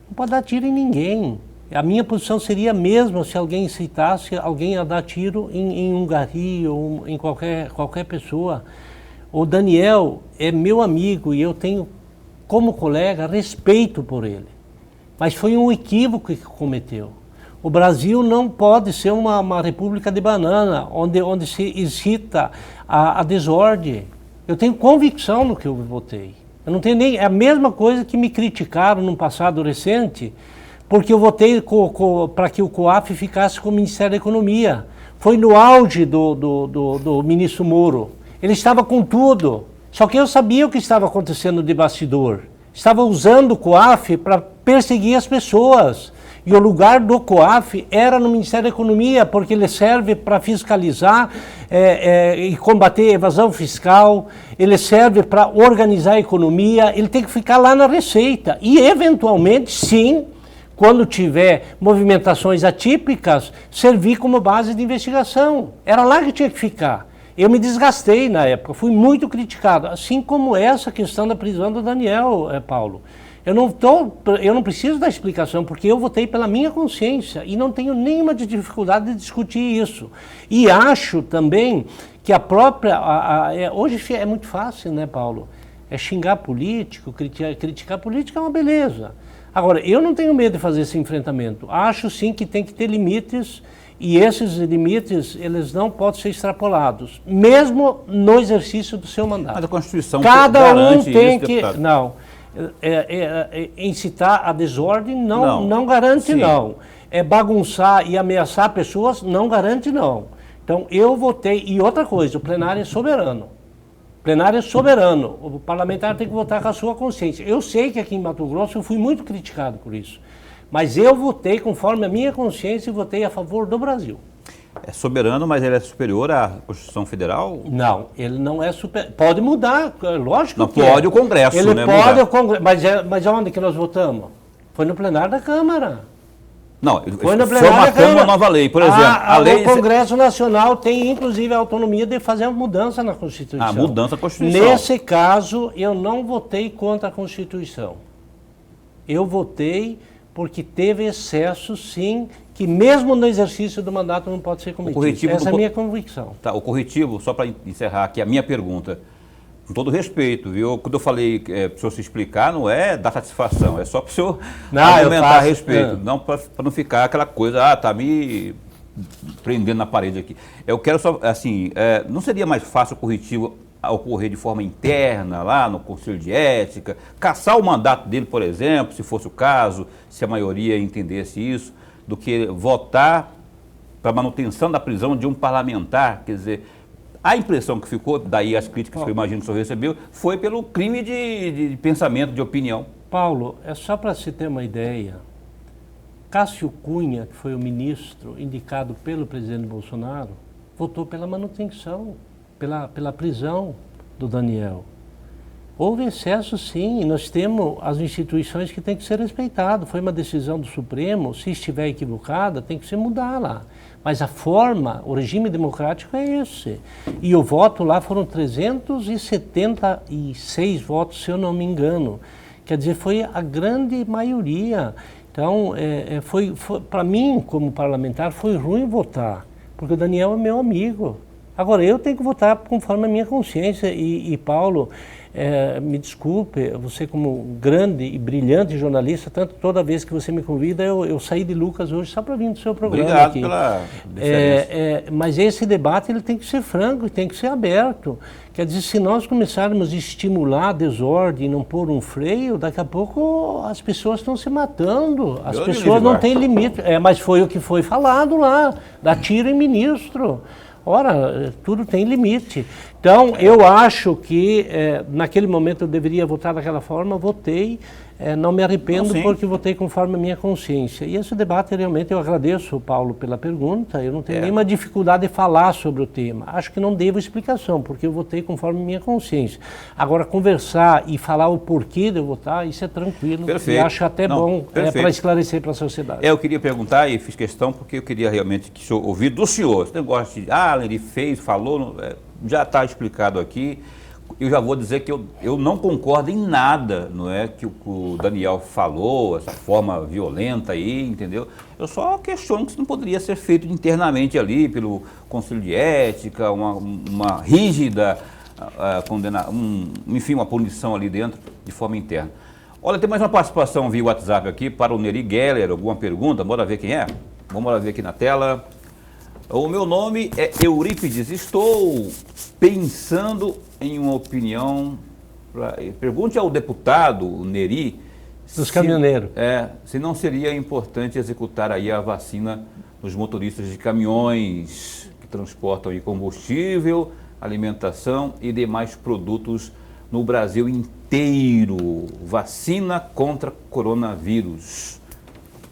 Não pode dar tiro em ninguém. A minha posição seria a mesma se alguém incitasse alguém a dar tiro em um gari ou em qualquer pessoa. O Daniel é meu amigo e eu tenho, como colega, respeito por ele. Mas foi um equívoco que cometeu. O Brasil não pode ser uma república de banana, onde se incita a desordem. Eu tenho convicção no que eu votei. Eu não tenho nem... É a mesma coisa que me criticaram no passado recente, porque eu votei para que o COAF ficasse com o Ministério da Economia. Foi no auge do ministro Moro. Ele estava com tudo. Só que eu sabia o que estava acontecendo de bastidor. Estava usando o COAF para perseguir as pessoas. E o lugar do COAF era no Ministério da Economia, porque ele serve para fiscalizar e combater a evasão fiscal, ele serve para organizar a economia, ele tem que ficar lá na Receita. E, eventualmente, sim, quando tiver movimentações atípicas, servir como base de investigação. Era lá que tinha que ficar. Eu me desgastei na época, fui muito criticado, assim como essa questão da prisão do Daniel, Paulo. Eu não preciso da explicação, porque eu votei pela minha consciência e não tenho nenhuma dificuldade de discutir isso. E acho também que a própria... hoje é muito fácil, né, Paulo? É xingar político, criticar político é uma beleza. Agora, eu não tenho medo de fazer esse enfrentamento. Acho sim que tem que ter limites, e esses limites, eles não podem ser extrapolados, mesmo no exercício do seu mandato. Mas a Constituição cada um tem isso, que... deputado. Não. Incitar a desordem não garante, sim. Não. É bagunçar e ameaçar pessoas não garante, não. Então, eu votei. E outra coisa, o plenário é soberano. O plenário é soberano. O parlamentar tem que votar com a sua consciência. Eu sei que aqui em Mato Grosso eu fui muito criticado por isso. Mas eu votei conforme a minha consciência e votei a favor do Brasil. É soberano, mas ele é superior à Constituição Federal? Não, ele não é superior. Pode mudar, lógico não que pode é. o Congresso, ele né? Pode o Congresso, mas onde que nós votamos? Foi no plenário da Câmara. Não, foi no plenário formatando da Câmara. uma nova lei, por exemplo. O Congresso Nacional tem, inclusive, a autonomia de fazer a mudança na Constituição. A mudança da Constituição. Nesse caso, eu não votei contra a Constituição. Eu votei porque teve excesso, sim, que mesmo no exercício do mandato não pode ser cometido. Essa é a minha convicção. Tá, o corretivo, só para encerrar aqui a minha pergunta, com todo respeito, viu? Quando eu falei para o senhor se explicar, não é dar satisfação, é só para o senhor argumentar a respeito, não para não ficar aquela coisa, tá me prendendo na parede aqui. Eu quero só, assim, não seria mais fácil o corretivo ocorrer de forma interna, lá no Conselho de Ética, caçar o mandato dele, por exemplo, se fosse o caso, se a maioria entendesse isso, do que votar para manutenção da prisão de um parlamentar? Quer dizer, a impressão que ficou, daí as críticas que eu imagino que o senhor recebeu, foi pelo crime de pensamento, de opinião. Paulo, é só para se ter uma ideia, Cássio Cunha, que foi o ministro indicado pelo presidente Bolsonaro, votou pela manutenção, pela prisão do Daniel. Houve excesso, sim, e nós temos as instituições que têm que ser respeitadas. Foi uma decisão do Supremo, se estiver equivocada, tem que se mudar lá. Mas a forma, o regime democrático é esse. E o voto lá foram 376 votos, se eu não me engano. Quer dizer, foi a grande maioria. Então, para mim, como parlamentar, foi ruim votar, porque o Daniel é meu amigo. Agora, eu tenho que votar conforme a minha consciência. E Paulo, me desculpe, você como grande e brilhante jornalista, tanto toda vez que você me convida, eu saí de Lucas hoje só para vir do seu programa. Obrigado aqui. pela diferença. Mas esse debate ele tem que ser franco e tem que ser aberto. Quer dizer, se nós começarmos a estimular a desordem e não pôr um freio, daqui a pouco as pessoas estão se matando, as pessoas não têm limite. Mas foi o que foi falado lá, dá tiro em ministro. Ora, tudo tem limite. Então, eu acho que naquele momento eu deveria votar daquela forma, votei, não me arrependo porque votei conforme a minha consciência. E esse debate, realmente, eu agradeço, Paulo, pela pergunta, eu não tenho nenhuma dificuldade de falar sobre o tema. Acho que não devo explicação, porque eu votei conforme a minha consciência. Agora, conversar e falar o porquê de eu votar, isso é tranquilo. Perfeito. E acho até bom para esclarecer para a sociedade. Eu queria perguntar e fiz questão porque eu queria realmente ouvir do senhor. Esse negócio de, ele fez, falou, já está explicado aqui. Eu já vou dizer que eu não concordo em nada, não é, que o Daniel falou, essa forma violenta aí, entendeu? Eu só questiono que isso não poderia ser feito internamente ali, pelo Conselho de Ética, uma rígida enfim, uma punição ali dentro, de forma interna. Olha, tem mais uma participação via WhatsApp aqui para o Neri Geller, alguma pergunta? Bora ver quem é? Vamos lá ver aqui na tela. O meu nome é Eurípides, estou pensando em uma opinião, pergunte ao deputado Neri dos caminhoneiros. Se não seria importante executar aí a vacina nos motoristas de caminhões que transportam aí combustível, alimentação e demais produtos no Brasil inteiro. Vacina contra coronavírus.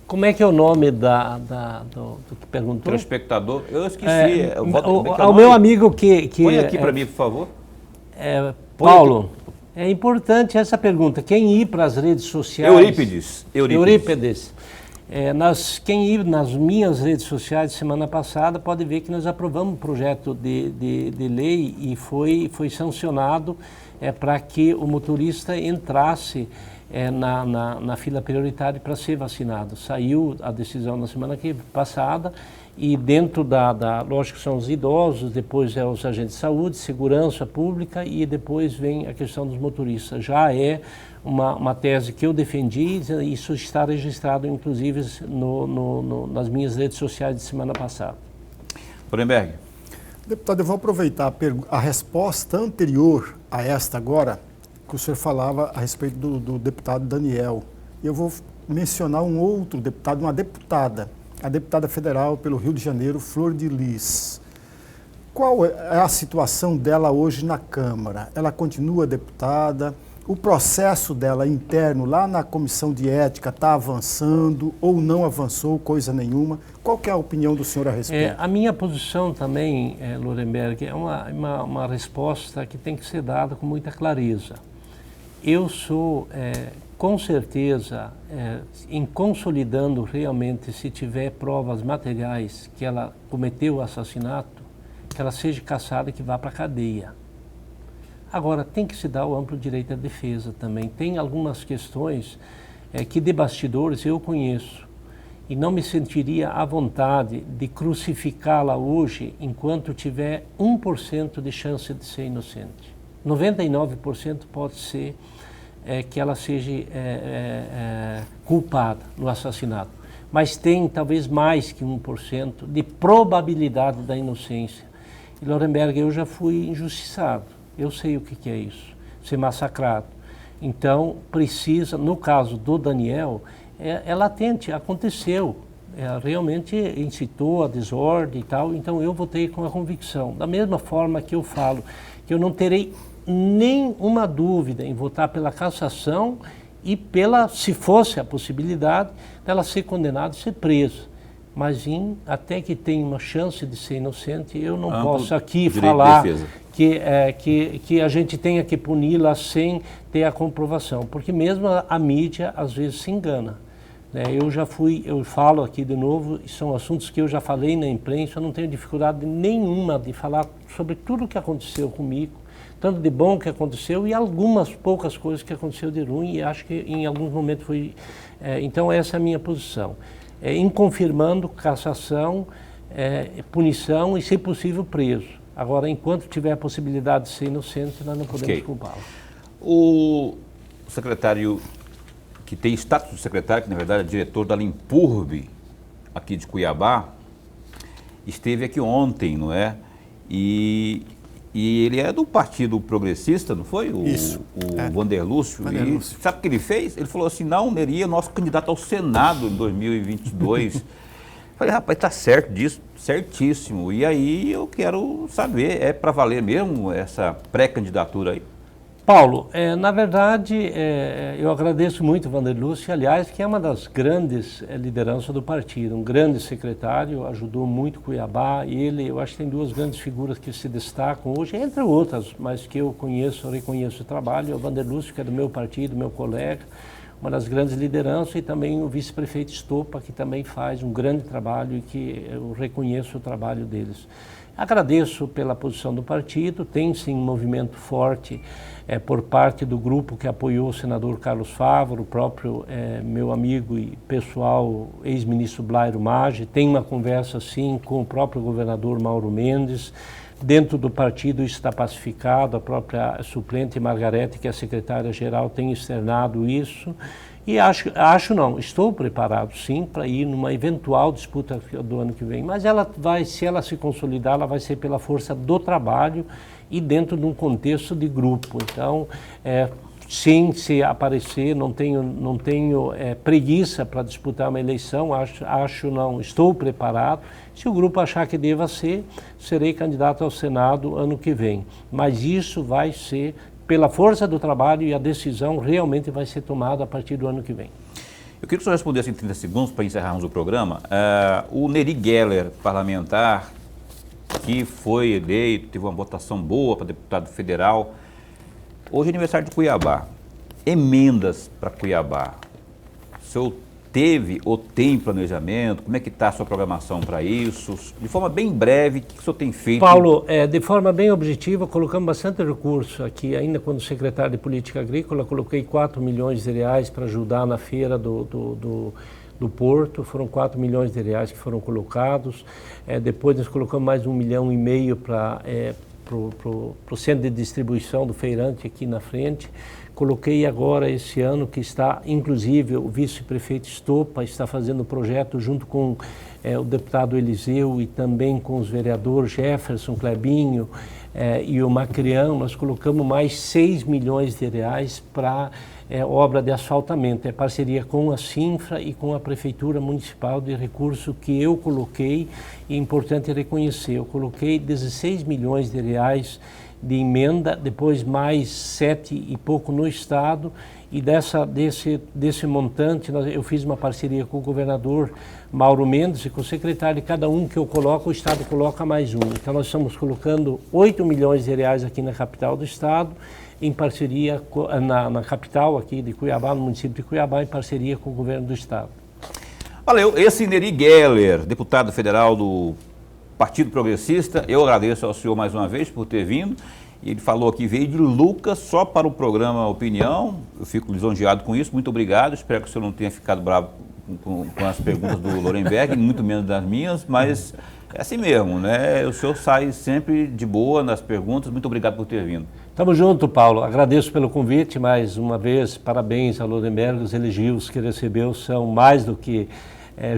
Como é que é o nome do que perguntou? Telespectador, eu esqueci. Ao meu amigo que põe aqui para mim, por favor. Paulo, é importante essa pergunta. Quem ir para as redes sociais... Eurípides. Quem ir nas minhas redes sociais semana passada pode ver que nós aprovamos um projeto de lei e foi sancionado para que o motorista entrasse na fila prioritária para ser vacinado. Saiu a decisão na semana passada e dentro lógico, são os idosos, depois os agentes de saúde, segurança pública e depois vem a questão dos motoristas. Já é uma tese que eu defendi e isso está registrado, inclusive, nas minhas redes sociais de semana passada. Orenberg. Deputado, eu vou aproveitar a resposta anterior a esta agora, que o senhor falava a respeito do deputado Daniel. Eu vou mencionar um outro deputado, uma deputada, a deputada federal pelo Rio de Janeiro, Flor de Lis. Qual é a situação dela hoje na Câmara? Ela continua deputada? O processo dela interno lá na Comissão de Ética está avançando ou não avançou, coisa nenhuma? Qual que é a opinião do senhor a respeito? A minha posição também, Lorenberg, é uma resposta que tem que ser dada com muita clareza. Eu sou, com certeza, em consolidando realmente, se tiver provas materiais que ela cometeu o assassinato, que ela seja caçada e que vá para a cadeia. Agora, tem que se dar o amplo direito à defesa também. Tem algumas questões que de bastidores eu conheço e não me sentiria à vontade de crucificá-la hoje enquanto tiver 1% de chance de ser inocente. 99% pode ser que ela seja culpada no assassinato. Mas tem talvez mais que 1% de probabilidade da inocência. E, Lorenberg, eu já fui injustiçado. Eu sei o que é isso, ser massacrado. Então, precisa, no caso do Daniel, é latente, aconteceu. Realmente incitou a desordem e tal, então eu votei com a convicção. Da mesma forma que eu falo que eu não terei nenhuma dúvida em votar pela cassação e se fosse a possibilidade dela ser condenada e ser presa. Mas até que tenha uma chance de ser inocente, eu não posso aqui falar que a gente tenha que puni-la sem ter a comprovação, porque mesmo a mídia às vezes se engana. Eu falo aqui de novo, são assuntos que eu já falei na imprensa, eu não tenho dificuldade nenhuma de falar sobre tudo o que aconteceu comigo, tanto de bom que aconteceu e algumas poucas coisas que aconteceu de ruim, e acho que em alguns momentos foi... então essa é a minha posição. Inconfirmando cassação, punição e, se possível, preso. Agora, enquanto tiver a possibilidade de ser inocente, nós não podemos culpá-lo. O secretário que tem status de secretário, que na verdade é diretor da Limpurb, aqui de Cuiabá, esteve aqui ontem, não é? E ele é do Partido Progressista, não foi? Isso. Wander Lúcio. E sabe o que ele fez? Ele falou assim, não, Neri é nosso candidato ao Senado em 2022. Falei, rapaz, tá certo disso, certíssimo. E aí eu quero saber, é para valer mesmo essa pré-candidatura aí? Paulo, na verdade, eu agradeço muito o Wander Lúcio, aliás, que é uma das grandes lideranças do partido, um grande secretário, ajudou muito Cuiabá, e ele, eu acho que tem duas grandes figuras que se destacam hoje, entre outras, mas que eu conheço, reconheço o trabalho, o Wander Lúcio, que é do meu partido, meu colega, uma das grandes lideranças, e também o vice-prefeito Estopa, que também faz um grande trabalho e que eu reconheço o trabalho deles. Agradeço pela posição do partido, tem sim um movimento forte por parte do grupo que apoiou o senador Carlos Fávaro, o próprio meu amigo e pessoal ex-ministro Blairo Maggi, tem uma conversa sim com o próprio governador Mauro Mendes. Dentro do partido isso está pacificado, a própria suplente Margarete, que é a secretária-geral, tem externado isso. E estou preparado sim para ir numa eventual disputa do ano que vem, mas se ela se consolidar, ela vai ser pela força do trabalho e dentro de um contexto de grupo. Então, sim, se aparecer, não tenho preguiça para disputar uma eleição, estou preparado. Se o grupo achar que deva ser, serei candidato ao Senado ano que vem. Mas isso vai ser pela força do trabalho e a decisão realmente vai ser tomada a partir do ano que vem. Eu queria que o senhor respondesse em 30 segundos para encerrarmos o programa. O Neri Geller, parlamentar, que foi eleito, teve uma votação boa para deputado federal. Hoje é aniversário de Cuiabá. Emendas para Cuiabá. O senhor teve ou tem planejamento? Como é que está a sua programação para isso? De forma bem breve, o que o senhor tem feito? Paulo, de forma bem objetiva, colocamos bastante recurso aqui. Ainda quando secretário de Política Agrícola, coloquei 4 milhões de reais para ajudar na feira do Porto. Foram 4 milhões de reais que foram colocados. Depois nós colocamos mais 1,5 milhão para o centro de distribuição do feirante aqui na frente. Coloquei agora esse ano que está, inclusive, o vice-prefeito Estopa está fazendo o projeto junto com o deputado Eliseu e também com os vereadores Jefferson, Clebinho e o Macrião. Nós colocamos mais 6 milhões de reais para obra de asfaltamento. É parceria com a Sinfra e com a Prefeitura Municipal de recurso que eu coloquei, e é importante reconhecer, eu coloquei 16 milhões de reais de emenda, depois mais 7 e pouco no Estado, e desse montante eu fiz uma parceria com o governador Mauro Mendes e com o secretário, de cada um que eu coloco, o Estado coloca mais um. Então nós estamos colocando 8 milhões de reais aqui na capital do Estado, em parceria na capital aqui de Cuiabá, no município de Cuiabá, em parceria com o governo do Estado. Valeu, esse Neri Geller, deputado federal do Partido Progressista, eu agradeço ao senhor mais uma vez por ter vindo. Ele falou aqui, veio de Lucas só para o programa Opinião. Eu fico lisonjeado com isso, muito obrigado. Espero que o senhor não tenha ficado bravo com as perguntas do Lorenberg, muito menos das minhas, mas é assim mesmo, né? O senhor sai sempre de boa nas perguntas. Muito obrigado por ter vindo. Tamo junto, Paulo. Agradeço pelo convite mais uma vez. Parabéns ao Lorenberg. Os elogios que recebeu são mais do que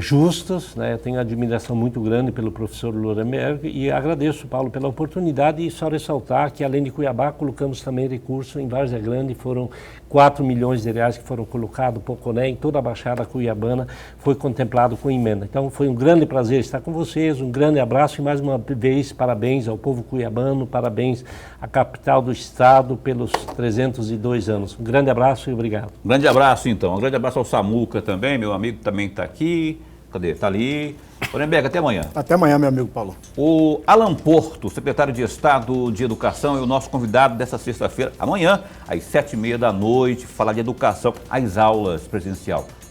justos, né? Eu tenho admiração muito grande pelo professor Lorenberg e agradeço, Paulo, pela oportunidade, e só ressaltar que além de Cuiabá colocamos também recurso em Várzea Grande, foram 4 milhões de reais que foram colocados, Poconé, em toda a Baixada Cuiabana foi contemplado com emenda. Então foi um grande prazer estar com vocês, um grande abraço e mais uma vez parabéns ao povo cuiabano, parabéns à capital do estado pelos 302 anos. Um grande abraço e obrigado. Um grande abraço então, um grande abraço ao Samuca também, meu amigo também está aqui. Cadê? Está ali. Lorenberg, até amanhã. Até amanhã, meu amigo Paulo. O Alan Porto, secretário de Estado de Educação, é o nosso convidado dessa sexta-feira, amanhã, às 7h30 da noite, falar de educação, as aulas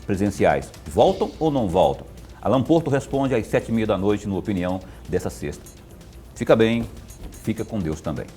presenciais. Voltam ou não voltam? Alan Porto responde às 7h30 da noite no Opinião dessa sexta. Fica bem, fica com Deus também.